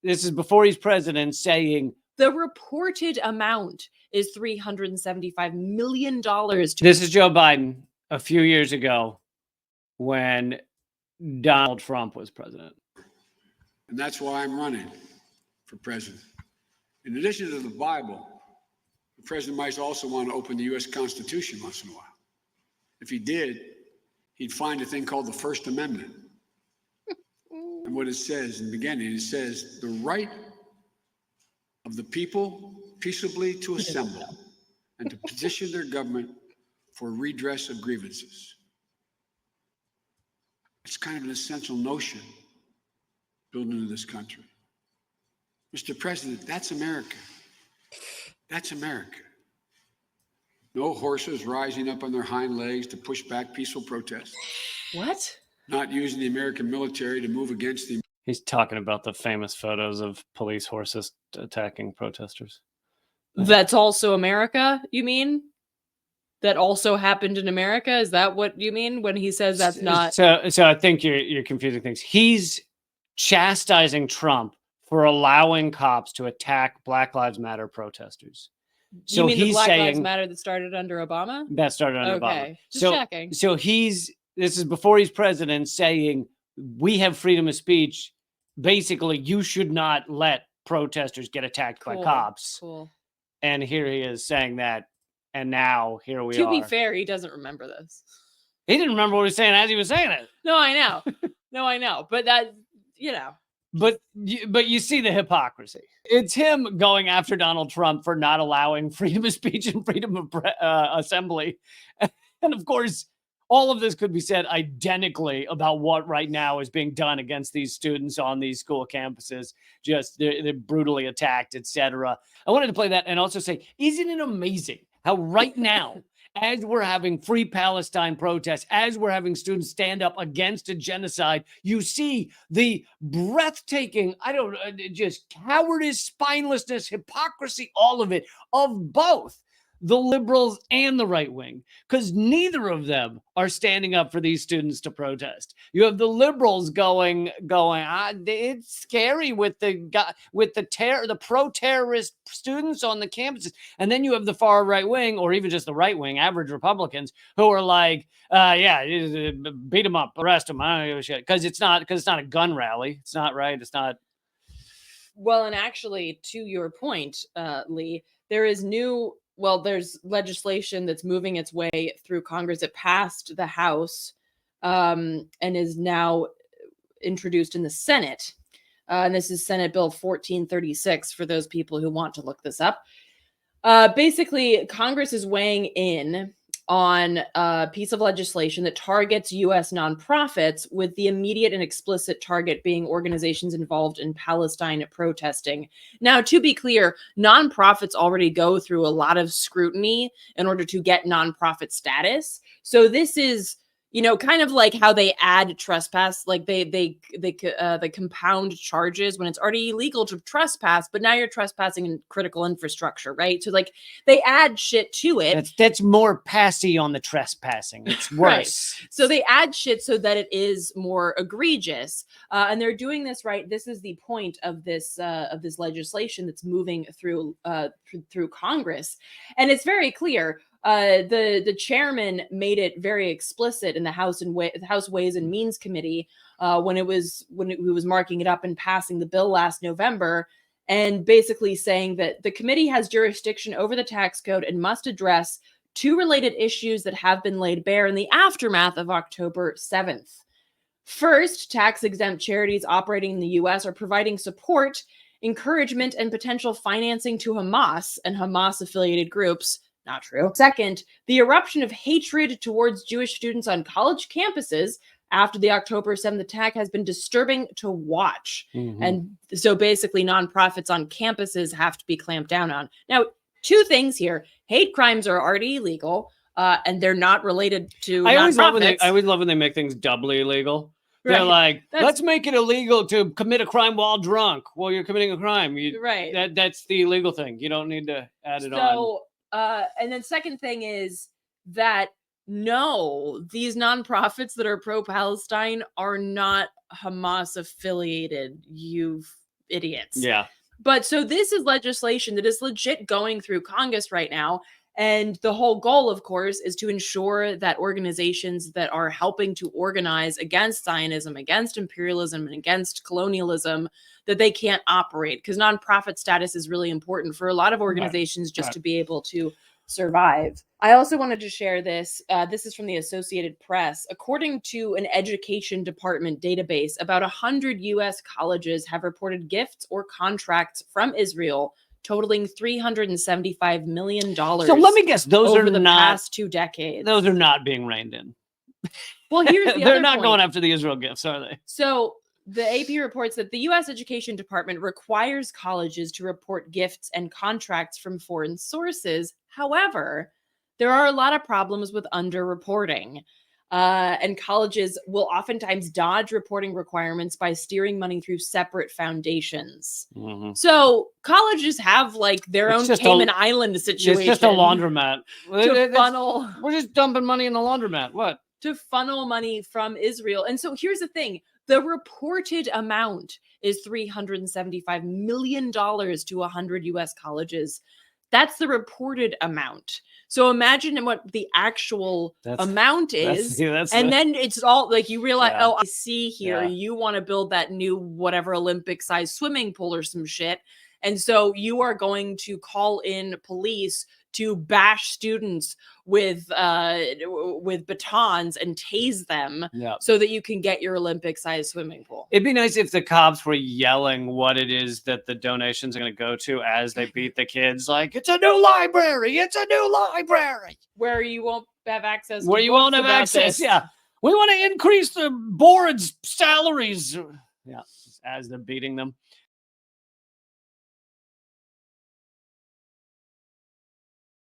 this is before he's president, saying the reported amount is $375 million. This is Joe Biden a few years ago when Donald Trump was president. And that's why I'm running for president. In addition to the Bible, the president might also want to open the U.S. Constitution once in a while. If he did, he'd find a thing called the First Amendment. And what it says in the beginning, it says, the right of the people peaceably to assemble and to petition their government for redress of grievances. It's kind of an essential notion built into this country. Mr. President, that's America. That's America. No horses rising up on their hind legs to push back peaceful protests. What? Not using the American military to move against the... He's talking about the famous photos of police horses attacking protesters. That's also America, you mean? That also happened in America? Is that what you mean when he says that's not? So I think you're confusing things. He's chastising Trump for allowing cops to attack Black Lives Matter protesters. So you mean he's the Black saying Lives Matter that started under Obama? That started under Obama. Okay, just checking. So this is before he's president, saying we have freedom of speech. Basically, you should not let protesters get attacked by cops. Cool. And here he is saying that. And now here we are. To be fair, he doesn't remember this. He didn't remember what he was saying as he was saying it. No, I know. But that, But you see the hypocrisy. It's him going after Donald Trump for not allowing freedom of speech and freedom of assembly. And of course, all of this could be said identically about what right now is being done against these students on these school campuses. Just they're brutally attacked, etc. I wanted to play that and also say, isn't it amazing how right now, as we're having free Palestine protests, as we're having students stand up against a genocide, you see the breathtaking, just cowardice, spinelessness, hypocrisy, all of it, of both the liberals and the right wing, because neither of them are standing up for these students to protest. You have the liberals going, it's scary with the pro-terrorist students on the campuses, and then you have the far right wing, or even just the right wing, average Republicans, who are like, beat them up, arrest them. I don't give a shit, because it's not a gun rally. It's not right. It's not. Well, and actually, to your point, Lee, there's legislation that's moving its way through Congress. It passed the House and is now introduced in the Senate. And this is Senate Bill 1436 for those people who want to look this up. Basically, Congress is weighing in on a piece of legislation that targets U.S. nonprofits, with the immediate and explicit target being organizations involved in Palestine protesting. Now, to be clear, nonprofits already go through a lot of scrutiny in order to get nonprofit status. So this is, kind of like how they add trespass, like they compound charges when it's already illegal to trespass, but now you're trespassing in critical infrastructure, right? So like they add shit to it. That's more passy on the trespassing. It's worse. Right. So they add shit so that it is more egregious, and they're doing this right. This is the point of this legislation that's moving through Congress, and it's very clear. The chairman made it very explicit in the House Ways and Means Committee when he was marking it up and passing the bill last November, and basically saying that the committee has jurisdiction over the tax code and must address two related issues that have been laid bare in the aftermath of October 7th. First, tax-exempt charities operating in the U.S. are providing support, encouragement, and potential financing to Hamas and Hamas-affiliated groups. Not true. Second, the eruption of hatred towards Jewish students on college campuses after the October 7th attack has been disturbing to watch. Mm-hmm. And so basically nonprofits on campuses have to be clamped down on. Now, two things here. Hate crimes are already illegal, and they're not related to I always love when they make things doubly illegal. They're like, let's make it illegal to commit a crime while drunk. Well, you're committing a crime. Right. That's the illegal thing. You don't need to add it on. And then second thing is that, no, these nonprofits that are pro-Palestine are not Hamas affiliated, you idiots. Yeah. But so this is legislation that is legit going through Congress right now. And the whole goal, of course, is to ensure that organizations that are helping to organize against Zionism, against imperialism, and against colonialism, that they can't operate, because nonprofit status is really important for a lot of organizations just to be able to survive. I also wanted to share this. This is from the Associated Press. According to an education department database, about 100 U.S. colleges have reported gifts or contracts from Israel totaling $375 million. So let me guess, those over are the not past 2 decades. those are not being reined in. Well, here's the They're other not point. going after the Israel gifts, are they? So the AP reports that the U.S. Education Department requires colleges to report gifts and contracts from foreign sources. However, there are a lot of problems with underreporting. And colleges will oftentimes dodge reporting requirements by steering money through separate foundations. So colleges have like their It's own just Cayman Island situation. It's just a laundromat. to funnel. We're just dumping money in the laundromat. What? To funnel money from Israel. And so here's the thing. The reported amount is $375 million to 100 U.S. colleges. That's the reported amount. So imagine what the actual amount is. Then it's all like you realize, oh, I see here, you want to build that new whatever Olympic sized swimming pool or some shit. And so you are going to call in police to bash students with batons and tase them so that you can get your Olympic-sized swimming pool. It'd be nice if the cops were yelling what it is that the donations are going to go to as they beat the kids. Like, it's a new library. It's a new library. Where you won't have access. Where you won't have access. Yeah. We want to increase the board's salaries. Yeah. As they're beating them.